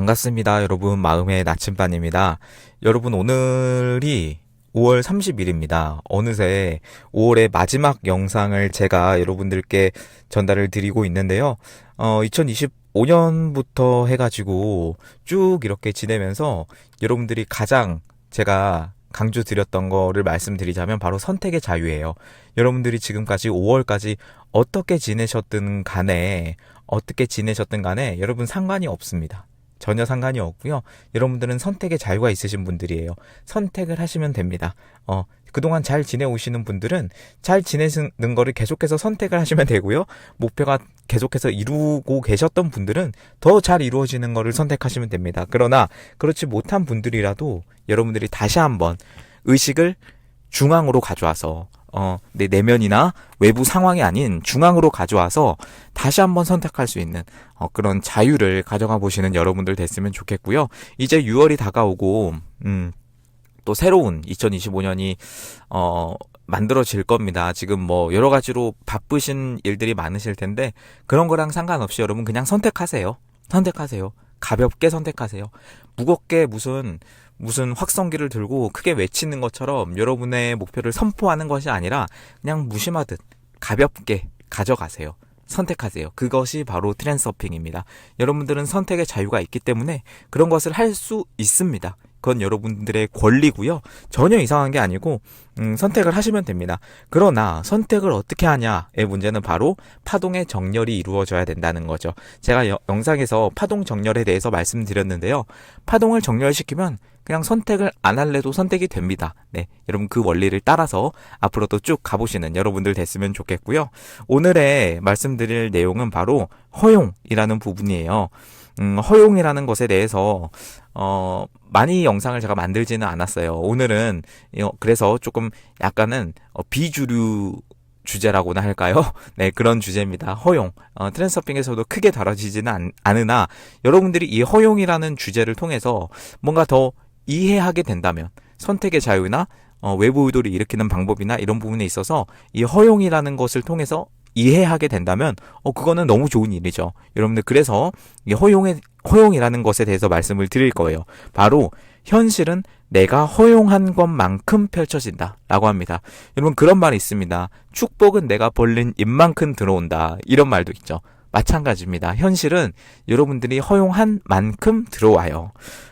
반갑습니다. 여러분, 마음의 나침반입니다. 여러분, 오늘이 5월 30일입니다. 어느새 5월의 마지막 영상을 제가 여러분들께 전달을 드리고 있는데요. 2025년부터 해가지고 쭉 이렇게 지내면서 여러분들이 가장 제가 강조 드렸던 거를 말씀드리자면 바로 선택의 자유예요. 여러분들이 지금까지 5월까지 어떻게 지내셨든 간에 여러분 상관이 없습니다. 전혀 상관이 없고요. 여러분들은 선택의 자유가 있으신 분들이에요. 선택을 하시면 됩니다. 그동안 잘 지내오시는 분들은 잘 지내는 거를 계속해서 선택을 하시면 되고요. 목표가 계속해서 이루고 계셨던 분들은 더 잘 이루어지는 거를 선택하시면 됩니다. 그러나 그렇지 못한 분들이라도 여러분들이 다시 한번 의식을 중앙으로 가져와서 내 내면이나 외부 상황이 아닌 중앙으로 가져와서 다시 한번 선택할 수 있는 그런 자유를 가져가 보시는 여러분들 됐으면 좋겠고요. 이제 6월이 다가오고 또 새로운 2025년이 만들어질 겁니다. 지금 뭐 여러 가지로 바쁘신 일들이 많으실 텐데 그런 거랑 상관없이 여러분 그냥 선택하세요. 가볍게 선택하세요. 무겁게 무슨 확성기를 들고 크게 외치는 것처럼 여러분의 목표를 선포하는 것이 아니라 그냥 무심하듯 가볍게 가져가세요. 선택하세요. 그것이 바로 트렌서핑입니다. 여러분들은 선택의 자유가 있기 때문에 그런 것을 할 수 있습니다. 그건 여러분들의 권리고요. 전혀 이상한 게 아니고 선택을 하시면 됩니다. 그러나 선택을 어떻게 하냐의 문제는 바로 파동의 정렬이 이루어져야 된다는 거죠. 제가 영상에서 파동 정렬에 대해서 말씀드렸는데요. 파동을 정렬시키면 그냥 선택을 안 할래도 선택이 됩니다. 네, 여러분 그 원리를 따라서 앞으로도 쭉 가보시는 여러분들 됐으면 좋겠고요. 오늘의 말씀드릴 내용은 바로 허용이라는 부분이에요. 허용이라는 것에 대해서 많이 영상을 제가 만들지는 않았어요. 오늘은 그래서 조금 약간은 비주류 주제라고나 할까요? 네, 그런 주제입니다. 허용. 트랜스서핑에서도 크게 다뤄지지는 않으나 여러분들이 이 허용이라는 주제를 통해서 뭔가 더 이해하게 된다면 선택의 자유나 외부 의도를 일으키는 방법이나 이런 부분에 있어서 이 허용이라는 것을 통해서 이해하게 된다면 그거는 너무 좋은 일이죠. 여러분들 그래서 이 허용이라는 것에 대해서 말씀을 드릴 거예요. 바로 현실은 내가 허용한 것만큼 펼쳐진다 라고 합니다. 여러분 그런 말이 있습니다. 축복은 내가 벌린 입만큼 들어온다. 이런 말도 있죠. 마찬가지입니다. 현실은 여러분들이 허용한 만큼 들어와요.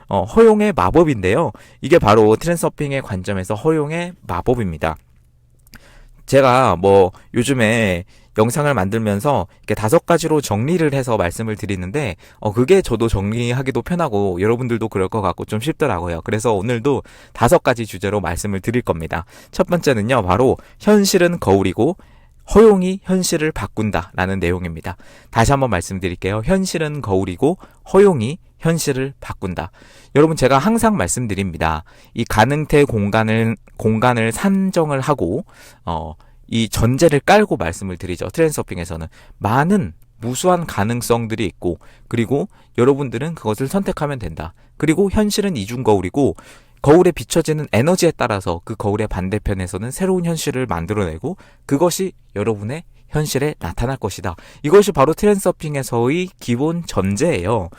허용의 마법인데요. 이게 바로 트랜스서핑의 관점에서 허용의 마법입니다. 제가 요즘에 영상을 만들면서 이렇게 5가지로 정리를 해서 말씀을 드리는데 그게 저도 정리하기도 편하고 여러분들도 그럴 것 같고 좀 쉽더라고요. 그래서 오늘도 5가지 주제로 말씀을 드릴 겁니다. 첫 번째는요, 바로 현실은 거울이고 허용이 현실을 바꾼다 라는 내용입니다. 다시 한번 말씀드릴게요. 현실은 거울이고 허용이 현실을 바꾼다. 여러분 제가 항상 말씀드립니다. 이 가능태 공간을 산정을 하고 이 전제를 깔고 말씀을 드리죠. 트랜스서핑에서는 많은 무수한 가능성들이 있고 그리고 여러분들은 그것을 선택하면 된다. 그리고 현실은 이중거울이고 거울에 비춰지는 에너지에 따라서 그 거울의 반대편에서는 새로운 현실을 만들어내고 그것이 여러분의 현실에 나타날 것이다. 이것이 바로 트랜스서핑에서의 기본 전제예요.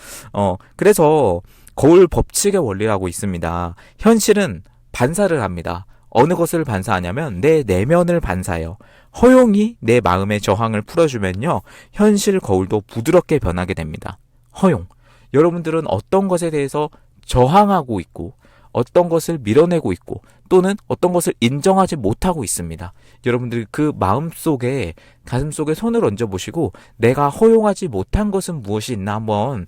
그래서 거울 법칙의 원리라고 있습니다. 현실은 반사를 합니다. 어느 것을 반사하냐면 내 내면을 반사해요. 허용이 내 마음의 저항을 풀어주면요, 현실 거울도 부드럽게 변하게 됩니다. 허용. 여러분들은 어떤 것에 대해서 저항하고 있고 어떤 것을 밀어내고 있고 또는 어떤 것을 인정하지 못하고 있습니다. 여러분들 그 마음속에 가슴속에 손을 얹어보시고 내가 허용하지 못한 것은 무엇이 있나 한번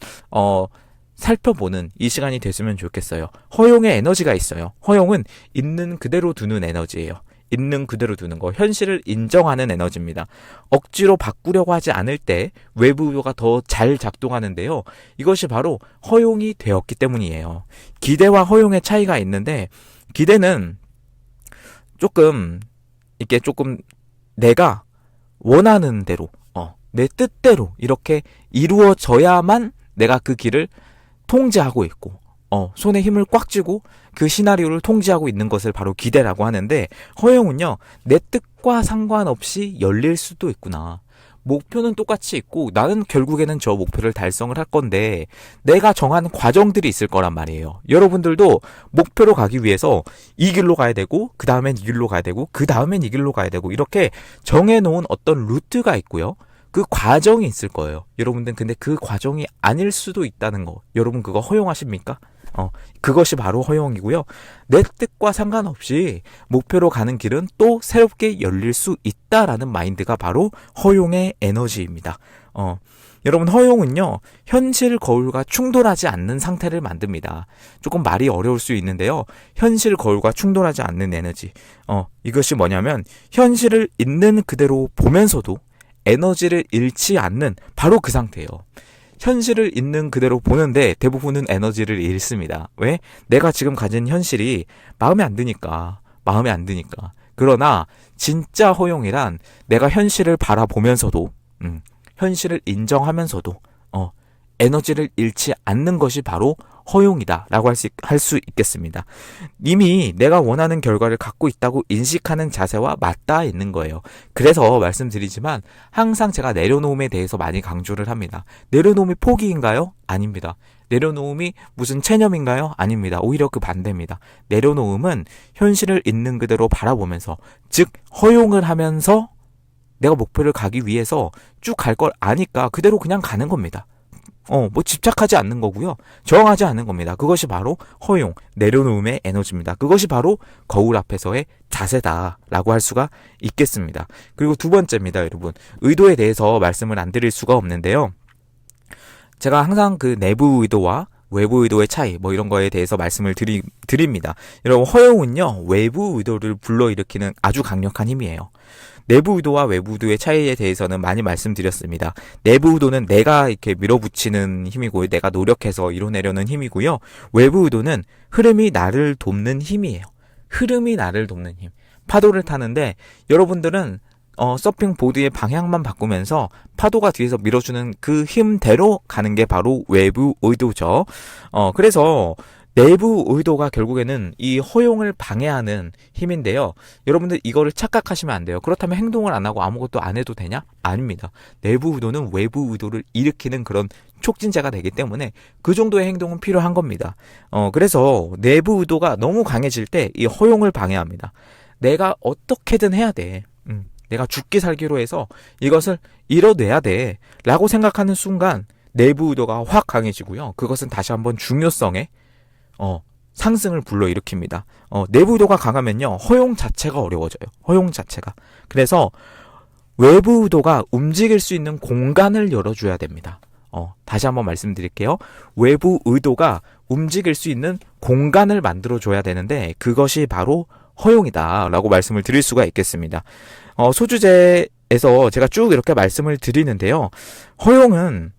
살펴보는 이 시간이 됐으면 좋겠어요. 허용의 에너지가 있어요. 허용은 있는 그대로 두는 에너지예요. 있는 그대로 두는 거, 현실을 인정하는 에너지입니다. 억지로 바꾸려고 하지 않을 때 외부 요소가 더 잘 작동하는데요. 이것이 바로 허용이 되었기 때문이에요. 기대와 허용의 차이가 있는데 기대는 조금 내가 원하는 대로 내 뜻대로 이렇게 이루어져야만 내가 그 길을 통제하고 있고 손에 힘을 꽉 쥐고 그 시나리오를 통제하고 있는 것을 바로 기대라고 하는데 허용은요, 내 뜻과 상관없이 열릴 수도 있구나. 목표는 똑같이 있고 나는 결국에는 저 목표를 달성을 할 건데 내가 정한 과정들이 있을 거란 말이에요. 여러분들도 목표로 가기 위해서 이 길로 가야 되고 그 다음엔 이 길로 가야 되고 그 다음엔 이 길로 가야 되고 이렇게 정해놓은 어떤 루트가 있고요. 그 과정이 있을 거예요. 여러분들 근데 그 과정이 아닐 수도 있다는 거 여러분 그거 허용하십니까? 그것이 바로 허용이고요. 내 뜻과 상관없이 목표로 가는 길은 또 새롭게 열릴 수 있다라는 마인드가 바로 허용의 에너지입니다. 여러분 허용은요. 현실 거울과 충돌하지 않는 상태를 만듭니다. 조금 말이 어려울 수 있는데요. 현실 거울과 충돌하지 않는 에너지. 이것이 뭐냐면 현실을 있는 그대로 보면서도 에너지를 잃지 않는 바로 그 상태예요. 현실을 있는 그대로 보는데 대부분은 에너지를 잃습니다. 왜? 내가 지금 가진 현실이 마음에 안 드니까. 그러나 진짜 허용이란 내가 현실을 바라보면서도 현실을 인정하면서도 에너지를 잃지 않는 것이 바로 허용이다 라고 할 수 있겠습니다. 이미 내가 원하는 결과를 갖고 있다고 인식하는 자세와 맞닿아 있는 거예요. 그래서 말씀드리지만 항상 제가 내려놓음에 대해서 많이 강조를 합니다. 내려놓음이 포기인가요? 아닙니다. 내려놓음이 무슨 체념인가요? 아닙니다. 오히려 그 반대입니다. 내려놓음은 현실을 있는 그대로 바라보면서 즉 허용을 하면서 내가 목표를 가기 위해서 쭉 갈 걸 아니까 그대로 그냥 가는 겁니다. 뭐 집착하지 않는 거고요. 저항하지 않는 겁니다. 그것이 바로 허용, 내려놓음의 에너지입니다. 그것이 바로 거울 앞에서의 자세다라고 할 수가 있겠습니다. 그리고 두 번째입니다, 여러분. 의도에 대해서 말씀을 안 드릴 수가 없는데요. 제가 항상 그 내부 의도와 외부 의도의 차이 뭐 이런 거에 대해서 말씀을 드립니다. 여러분 허용은요. 외부 의도를 불러일으키는 아주 강력한 힘이에요. 내부 의도와 외부 의도의 차이에 대해서는 많이 말씀드렸습니다. 내부 의도는 내가 이렇게 밀어붙이는 힘이고 내가 노력해서 이뤄내려는 힘이고요. 외부 의도는 흐름이 나를 돕는 힘이에요. 흐름이 나를 돕는 힘. 파도를 타는데 여러분들은 서핑 보드의 방향만 바꾸면서 파도가 뒤에서 밀어주는 그 힘대로 가는 게 바로 외부 의도죠. 그래서 내부 의도가 결국에는 이 허용을 방해하는 힘인데요. 여러분들 이거를 착각하시면 안 돼요. 그렇다면 행동을 안 하고 아무것도 안 해도 되냐? 아닙니다. 내부 의도는 외부 의도를 일으키는 그런 촉진제가 되기 때문에 그 정도의 행동은 필요한 겁니다. 그래서 내부 의도가 너무 강해질 때 이 허용을 방해합니다. 내가 어떻게든 해야 돼. 내가 죽기 살기로 해서 이것을 이뤄내야 돼. 라고 생각하는 순간 내부 의도가 확 강해지고요. 그것은 다시 한번 중요성에 상승을 불러일으킵니다. 내부 의도가 강하면요. 허용 자체가 어려워져요. 허용 자체가. 그래서 외부 의도가 움직일 수 있는 공간을 열어줘야 됩니다. 다시 한번 말씀드릴게요. 외부 의도가 움직일 수 있는 공간을 만들어줘야 되는데 그것이 바로 허용이다 라고 말씀을 드릴 수가 있겠습니다. 소주제에서 제가 쭉 이렇게 말씀을 드리는데요. 허용은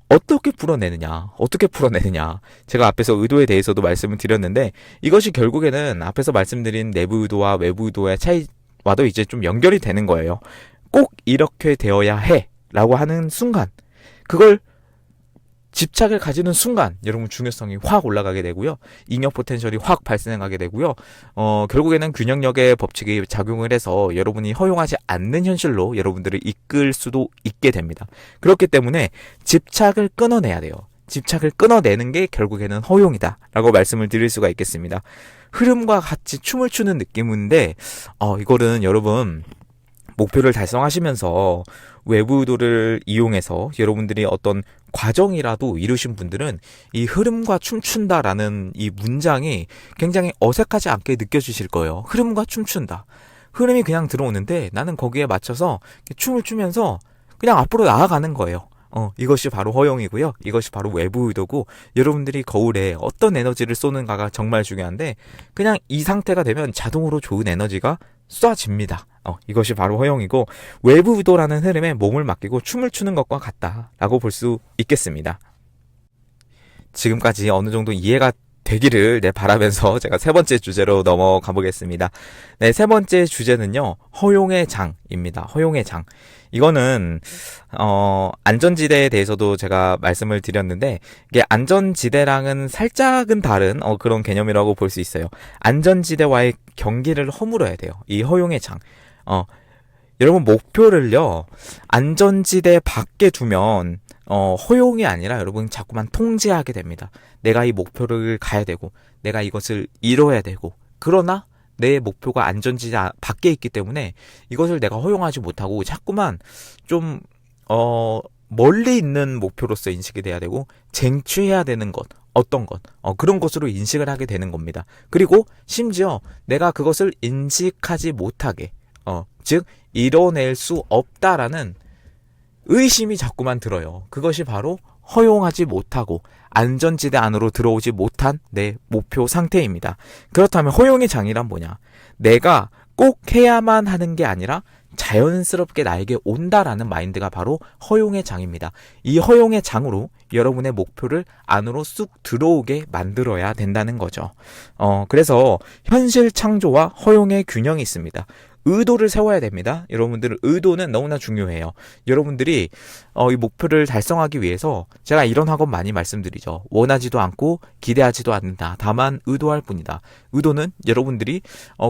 어떻게 풀어내느냐. 제가 앞에서 의도에 대해서도 말씀을 드렸는데 이것이 결국에는 앞에서 말씀드린 내부 의도와 외부 의도의 차이와도 이제 좀 연결이 되는 거예요. 꼭 이렇게 되어야 해 라고 하는 순간 그걸 집착을 가지는 순간 여러분 중요성이 확 올라가게 되고요. 잉여 포텐셜이 확 발생하게 되고요. 결국에는 균형력의 법칙이 작용을 해서 여러분이 허용하지 않는 현실로 여러분들을 이끌 수도 있게 됩니다. 그렇기 때문에 집착을 끊어내야 돼요. 집착을 끊어내는 게 결국에는 허용이다 라고 말씀을 드릴 수가 있겠습니다. 흐름과 같이 춤을 추는 느낌인데 이거는 여러분 목표를 달성하시면서 외부 의도를 이용해서 여러분들이 어떤 과정이라도 이루신 분들은 이 흐름과 춤춘다라는 이 문장이 굉장히 어색하지 않게 느껴지실 거예요. 흐름과 춤춘다. 흐름이 그냥 들어오는데 나는 거기에 맞춰서 춤을 추면서 그냥 앞으로 나아가는 거예요. 이것이 바로 허용이고요. 이것이 바로 외부 의도고 여러분들이 거울에 어떤 에너지를 쏘는가가 정말 중요한데 그냥 이 상태가 되면 자동으로 좋은 에너지가 쏴집니다. 이것이 바로 허용이고 외부 의도라는 흐름에 몸을 맡기고 춤을 추는 것과 같다라고 볼 수 있겠습니다. 지금까지 어느 정도 이해가 되기를 바라면서 제가 세 번째 주제로 넘어가 보겠습니다. 네, 세 번째 주제는요. 허용의 장입니다. 허용의 장. 이거는 안전지대에 대해서도 제가 말씀을 드렸는데 이게 안전지대랑은 살짝은 다른 그런 개념이라고 볼 수 있어요. 안전지대와의 경계를 허물어야 돼요. 이 허용의 장. 여러분 목표를요 안전지대 밖에 두면 허용이 아니라 여러분 자꾸만 통제하게 됩니다. 내가 이 목표를 가야 되고 내가 이것을 이뤄야 되고 그러나 내 목표가 안전지대 밖에 있기 때문에 이것을 내가 허용하지 못하고 자꾸만 좀 멀리 있는 목표로서 인식이 돼야 되고 쟁취해야 되는 것 어떤 것 그런 것으로 인식을 하게 되는 겁니다. 그리고 심지어 내가 그것을 인식하지 못하게 즉 이뤄낼 수 없다라는 의심이 자꾸만 들어요. 그것이 바로 허용하지 못하고 안전지대 안으로 들어오지 못한 내 목표 상태입니다. 그렇다면 허용의 장이란 뭐냐? 내가 꼭 해야만 하는 게 아니라 자연스럽게 나에게 온다라는 마인드가 바로 허용의 장입니다. 이 허용의 장으로 여러분의 목표를 안으로 쑥 들어오게 만들어야 된다는 거죠. 그래서 현실 창조와 허용의 균형이 있습니다. 의도를 세워야 됩니다. 여러분들 의도는 너무나 중요해요. 여러분들이 이 목표를 달성하기 위해서 제가 이런 학원 많이 말씀드리죠. 원하지도 않고 기대하지도 않는다. 다만 의도할 뿐이다. 의도는 여러분들이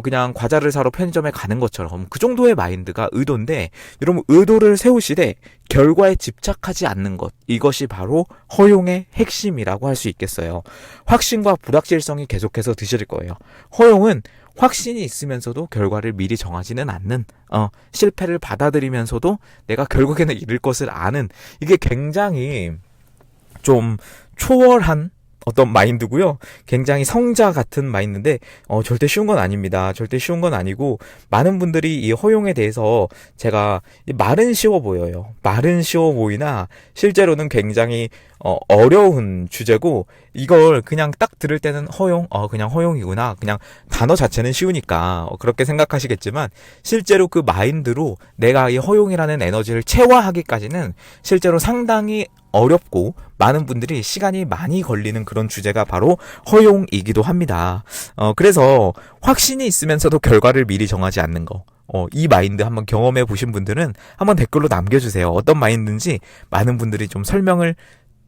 그냥 과자를 사러 편의점에 가는 것처럼 그 정도의 마인드가 의도인데 여러분 의도를 세우시되 결과에 집착하지 않는 것 이것이 바로 허용의 핵심이라고 할 수 있겠어요. 확신과 불확실성이 계속해서 드실 거예요. 허용은 확신이 있으면서도 결과를 미리 정하지는 않는 실패를 받아들이면서도 내가 결국에는 이룰 것을 아는 이게 굉장히 좀 초월한 어떤 마인드고요. 굉장히 성자 같은 마인드인데 절대 쉬운 건 아닙니다. 절대 쉬운 건 아니고 많은 분들이 이 허용에 대해서 제가 말은 쉬워 보여요. 말은 쉬워 보이나 실제로는 굉장히 어려운 주제고 이걸 그냥 딱 들을 때는 허용? 그냥 허용이구나. 그냥 단어 자체는 쉬우니까 그렇게 생각하시겠지만 실제로 그 마인드로 내가 이 허용이라는 에너지를 체화하기까지는 실제로 상당히 어렵고 많은 분들이 시간이 많이 걸리는 그런 주제가 바로 허용이기도 합니다. 그래서 확신이 있으면서도 결과를 미리 정하지 않는 거. 이 마인드 한번 경험해 보신 분들은 한번 댓글로 남겨주세요. 어떤 마인드인지 많은 분들이 좀 설명을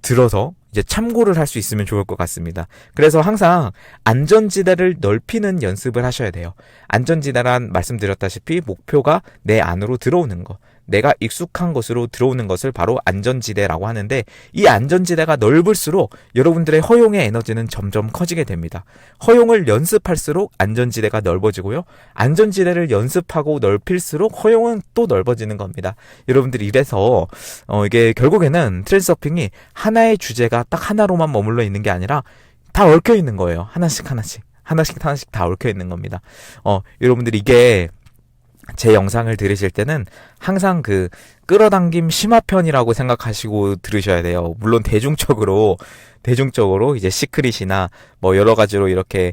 들어서 이제 참고를 할 수 있으면 좋을 것 같습니다. 그래서 항상 안전지대를 넓히는 연습을 하셔야 돼요. 안전지대란 말씀드렸다시피 목표가 내 안으로 들어오는 거. 내가 익숙한 것으로 들어오는 것을 바로 안전지대라고 하는데 이 안전지대가 넓을수록 여러분들의 허용의 에너지는 점점 커지게 됩니다. 허용을 연습할수록 안전지대가 넓어지고요. 안전지대를 연습하고 넓힐수록 허용은 또 넓어지는 겁니다. 여러분들이 이래서 이게 결국에는 트랜스서핑이 하나의 주제가 딱 하나로만 머물러 있는 게 아니라 다 얽혀 있는 거예요. 하나씩 다 얽혀 있는 겁니다. 여러분들 이게 제 영상을 들으실 때는 항상 그 끌어당김 심화편이라고 생각하시고 들으셔야 돼요. 물론 대중적으로 이제 시크릿이나 뭐 여러 가지로 이렇게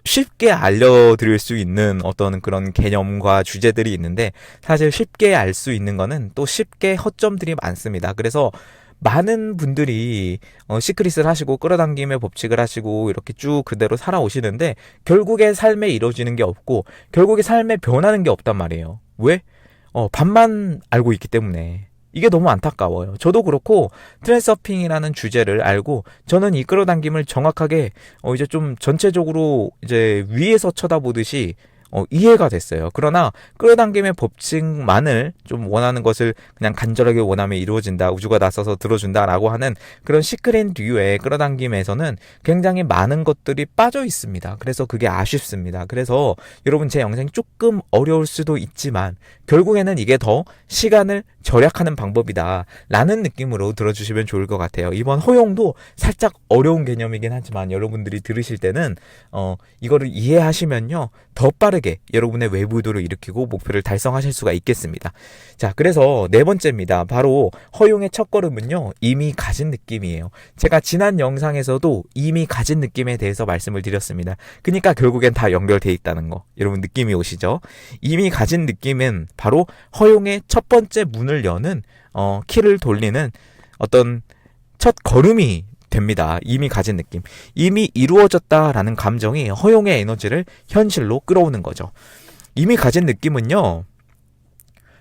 쉽게 알려드릴 수 있는 어떤 그런 개념과 주제들이 있는데 사실 쉽게 알 수 있는 거는 또 쉽게 허점들이 많습니다. 그래서 많은 분들이 시크릿을 하시고 끌어당김의 법칙을 하시고 이렇게 쭉 그대로 살아오시는데 결국에 삶에 이루어지는 게 없고 결국에 삶에 변하는 게 없단 말이에요. 왜? 반만 알고 있기 때문에. 이게 너무 안타까워요. 저도 그렇고 트랜스서핑이라는 주제를 알고 저는 이 끌어당김을 정확하게 이제 좀 전체적으로 이제 위에서 쳐다보듯이 이해가 됐어요. 그러나 끌어당김의 법칙만을 좀 원하는 것을 그냥 간절하게 원하면 이루어진다. 우주가 나서서 들어준다라고 하는 그런 시크릿 류의 끌어당김에서는 굉장히 많은 것들이 빠져 있습니다. 그래서 그게 아쉽습니다. 그래서 여러분 제 영상이 조금 어려울 수도 있지만 결국에는 이게 더 시간을 절약하는 방법이다 라는 느낌으로 들어주시면 좋을 것 같아요. 이번 허용도 살짝 어려운 개념이긴 하지만 여러분들이 들으실 때는 이거를 이해하시면요 더 빠르게 여러분의 외부 의도를 일으키고 목표를 달성하실 수가 있겠습니다. 자, 그래서 네 번째입니다. 바로 허용의 첫걸음은요 이미 가진 느낌이에요. 제가 지난 영상에서도 이미 가진 느낌에 대해서 말씀을 드렸습니다. 그러니까 결국엔 다 연결돼 있다는 거 여러분 느낌이 오시죠? 이미 가진 느낌은 바로 허용의 첫 번째 문을 여는 키를 돌리는 어떤 첫 걸음이 됩니다. 이미 가진 느낌. 이미 이루어졌다라는 감정이 허용의 에너지를 현실로 끌어오는 거죠. 이미 가진 느낌은요.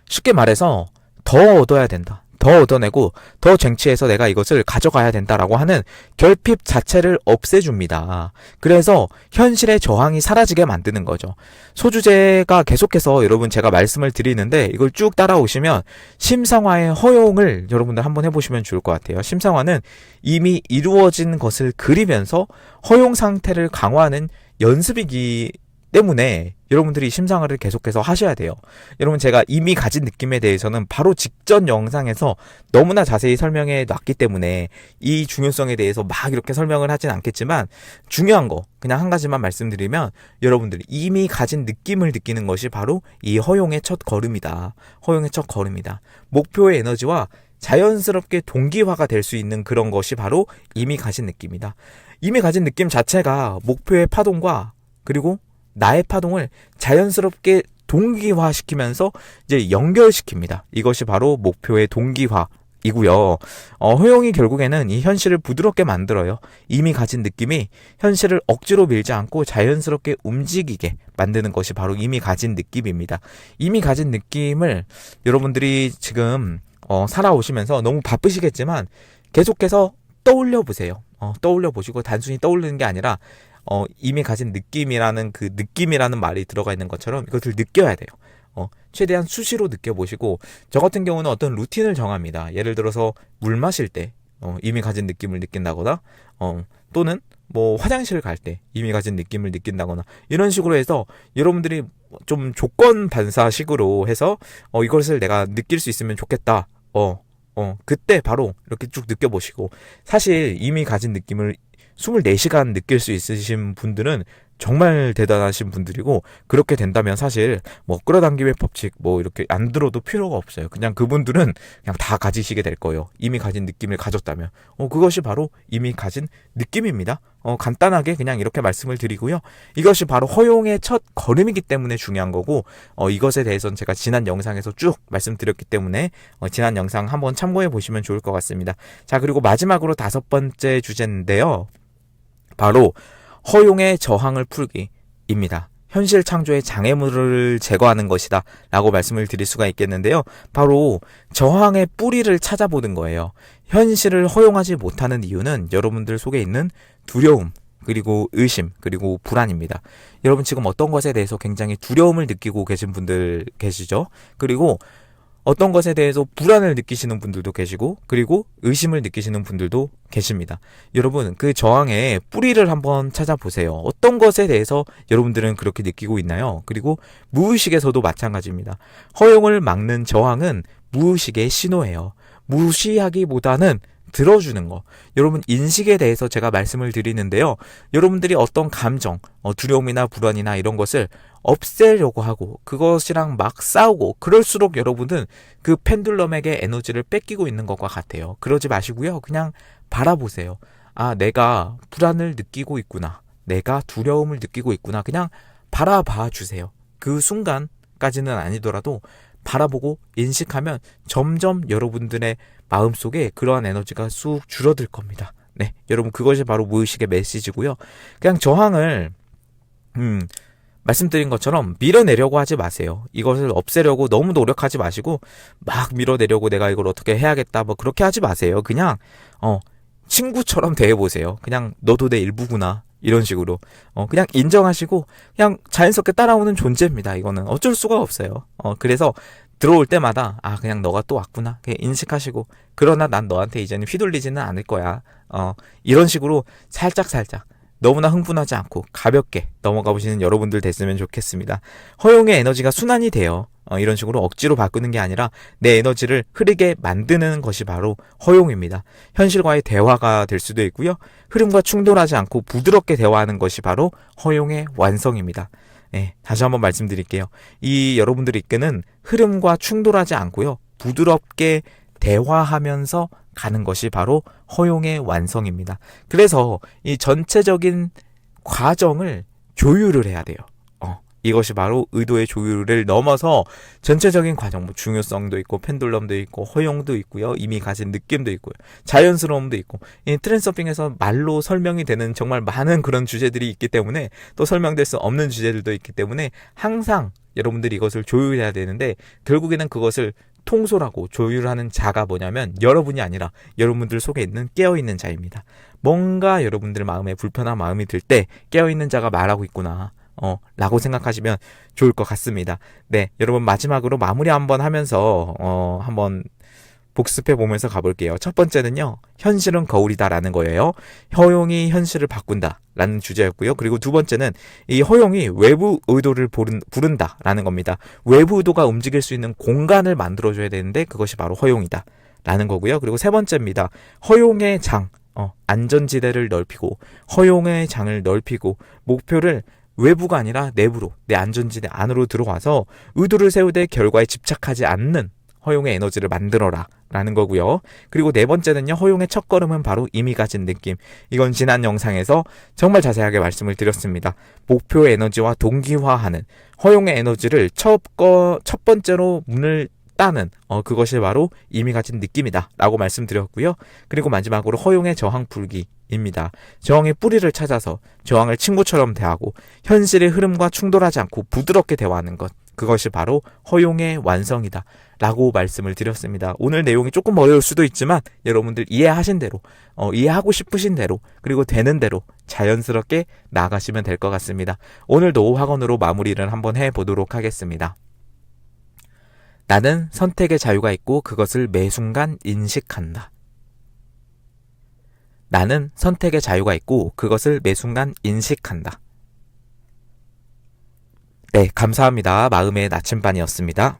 쉽게 말해서 더 얻어야 된다. 더 얻어내고 더 쟁취해서 내가 이것을 가져가야 된다라고 하는 결핍 자체를 없애줍니다. 그래서 현실의 저항이 사라지게 만드는 거죠. 소주제가 계속해서 여러분 제가 말씀을 드리는데 이걸 쭉 따라오시면 심상화의 허용을 여러분들 한번 해보시면 좋을 것 같아요. 심상화는 이미 이루어진 것을 그리면서 허용 상태를 강화하는 연습이기 때문에 여러분들이 심상화를 계속해서 하셔야 돼요. 여러분 제가 이미 가진 느낌에 대해서는 바로 직전 영상에서 너무나 자세히 설명해 놨기 때문에 이 중요성에 대해서 막 이렇게 설명을 하진 않겠지만 중요한 거 그냥 한 가지만 말씀드리면 여러분들이 이미 가진 느낌을 느끼는 것이 바로 이 허용의 첫 걸음이다. 허용의 첫 걸음이다. 목표의 에너지와 자연스럽게 동기화가 될 수 있는 그런 것이 바로 이미 가진 느낌이다. 이미 가진 느낌 자체가 목표의 파동과 그리고 나의 파동을 자연스럽게 동기화시키면서 이제 연결시킵니다. 이것이 바로 목표의 동기화이고요. 허용이 결국에는 이 현실을 부드럽게 만들어요. 이미 가진 느낌이 현실을 억지로 밀지 않고 자연스럽게 움직이게 만드는 것이 바로 이미 가진 느낌입니다. 이미 가진 느낌을 여러분들이 지금 살아오시면서 너무 바쁘시겠지만 계속해서 떠올려 보세요. 떠올려 보시고 단순히 떠올리는 게 아니라 이미 가진 느낌이라는 그 느낌이라는 말이 들어가 있는 것처럼 이것을 느껴야 돼요. 최대한 수시로 느껴보시고 저 같은 경우는 어떤 루틴을 정합니다. 예를 들어서 물 마실 때 이미 가진 느낌을 느낀다거나 또는 뭐 화장실 갈 때 이미 가진 느낌을 느낀다거나 이런 식으로 해서 여러분들이 좀 조건 반사식으로 해서 이것을 내가 느낄 수 있으면 좋겠다. 그때 바로 이렇게 쭉 느껴보시고 사실 이미 가진 느낌을 24시간 느낄 수 있으신 분들은 정말 대단하신 분들이고 그렇게 된다면 사실 뭐 끌어당김의 법칙 뭐 이렇게 안 들어도 필요가 없어요. 그냥 그분들은 그냥 다 가지시게 될 거예요. 이미 가진 느낌을 가졌다면 그것이 바로 이미 가진 느낌입니다. 간단하게 그냥 이렇게 말씀을 드리고요. 이것이 바로 허용의 첫 걸음이기 때문에 중요한 거고 이것에 대해서는 제가 지난 영상에서 쭉 말씀드렸기 때문에 지난 영상 한번 참고해 보시면 좋을 것 같습니다. 자, 그리고 마지막으로 5번째 주제인데요. 바로 허용의 저항을 풀기입니다. 현실 창조의 장애물을 제거하는 것이다 라고 말씀을 드릴 수가 있겠는데요. 바로 저항의 뿌리를 찾아보는 거예요. 현실을 허용하지 못하는 이유는 여러분들 속에 있는 두려움 그리고 의심 그리고 불안입니다. 여러분 지금 어떤 것에 대해서 굉장히 두려움을 느끼고 계신 분들 계시죠? 그리고 어떤 것에 대해서 불안을 느끼시는 분들도 계시고 그리고 의심을 느끼시는 분들도 계십니다. 여러분 그 저항의 뿌리를 한번 찾아보세요. 어떤 것에 대해서 여러분들은 그렇게 느끼고 있나요? 그리고 무의식에서도 마찬가지입니다. 허용을 막는 저항은 무의식의 신호예요. 무시하기보다는 들어주는 거. 여러분 인식에 대해서 제가 말씀을 드리는데요. 여러분들이 어떤 감정, 두려움이나 불안이나 이런 것을 없애려고 하고 그것이랑 막 싸우고 그럴수록 여러분은 그 펜듈럼에게 에너지를 뺏기고 있는 것과 같아요. 그러지 마시고요. 그냥 바라보세요. 아, 내가 불안을 느끼고 있구나. 내가 두려움을 느끼고 있구나. 그냥 바라봐 주세요. 그 순간까지는 아니더라도 바라보고 인식하면 점점 여러분들의 마음속에 그러한 에너지가 쑥 줄어들 겁니다. 네, 여러분 그것이 바로 무의식의 메시지고요. 그냥 저항을 말씀드린 것처럼 밀어내려고 하지 마세요. 이것을 없애려고 너무 노력하지 마시고 막 밀어내려고 내가 이걸 어떻게 해야겠다 뭐 그렇게 하지 마세요. 그냥 친구처럼 대해보세요. 그냥 너도 내 일부구나. 이런 식으로 그냥 인정하시고 그냥 자연스럽게 따라오는 존재입니다. 이거는 어쩔 수가 없어요. 그래서 들어올 때마다 그냥 너가 또 왔구나 그냥 인식하시고 그러나 난 너한테 이제는 휘둘리지는 않을 거야. 이런 식으로 살짝 너무나 흥분하지 않고 가볍게 넘어가 보시는 여러분들 됐으면 좋겠습니다. 허용의 에너지가 순환이 돼요. 이런 식으로 억지로 바꾸는 게 아니라 내 에너지를 흐르게 만드는 것이 바로 허용입니다. 현실과의 대화가 될 수도 있고요. 흐름과 충돌하지 않고 부드럽게 대화하는 것이 바로 허용의 완성입니다. 네, 다시 한번 말씀드릴게요. 이 여러분들이 이끄는 흐름과 충돌하지 않고요. 부드럽게 대화하면서 가는 것이 바로 허용의 완성입니다. 그래서 이 전체적인 과정을 조율을 해야 돼요. 이것이 바로 의도의 조율을 넘어서 전체적인 과정, 뭐 중요성도 있고 펜듈럼도 있고 허용도 있고요. 이미 가진 느낌도 있고요. 자연스러움도 있고 이 트랜스서핑에서 말로 설명이 되는 정말 많은 그런 주제들이 있기 때문에 또 설명될 수 없는 주제들도 있기 때문에 항상 여러분들이 이것을 조율해야 되는데 결국에는 그것을 통솔하고 조율하는 자가 뭐냐면 여러분이 아니라 여러분들 속에 있는 깨어있는 자입니다. 뭔가 여러분들 마음에 불편한 마음이 들 때 깨어있는 자가 말하고 있구나. 라고 생각하시면 좋을 것 같습니다. 네, 여러분 마지막으로 마무리 한번 하면서 한번 복습해 보면서 가볼게요. 첫 번째는요, 현실은 거울이다라는 거예요. 허용이 현실을 바꾼다라는 주제였고요. 그리고 두 번째는 이 허용이 외부 의도를 부른다라는 겁니다. 외부 의도가 움직일 수 있는 공간을 만들어줘야 되는데 그것이 바로 허용이다라는 거고요. 그리고 세 번째입니다. 허용의 장, 안전지대를 넓히고 허용의 장을 넓히고 목표를 외부가 아니라 내부로, 내 안전지대 안으로 들어와서 의도를 세우되 결과에 집착하지 않는 허용의 에너지를 만들어라 라는 거고요. 그리고 네 번째는요, 허용의 첫걸음은 바로 이미 가진 느낌. 이건 지난 영상에서 정말 자세하게 말씀을 드렸습니다. 목표 에너지와 동기화하는 허용의 에너지를 첫 번째로 문을 따는 그것이 바로 이미 가진 느낌이다 라고 말씀드렸고요. 그리고 마지막으로 허용의 저항 풀기입니다. 저항의 뿌리를 찾아서 저항을 친구처럼 대하고 현실의 흐름과 충돌하지 않고 부드럽게 대화하는 것, 그것이 바로 허용의 완성이다 라고 말씀을 드렸습니다. 오늘 내용이 조금 어려울 수도 있지만 여러분들 이해하신 대로, 이해하고 싶으신 대로, 그리고 되는 대로 자연스럽게 나아가시면 될 것 같습니다. 오늘도 학원으로 마무리를 한번 해보도록 하겠습니다. 나는 선택의 자유가 있고 그것을 매 순간 인식한다. 나는 선택의 자유가 있고 그것을 매 순간 인식한다. 네, 감사합니다. 마음의 나침반이었습니다.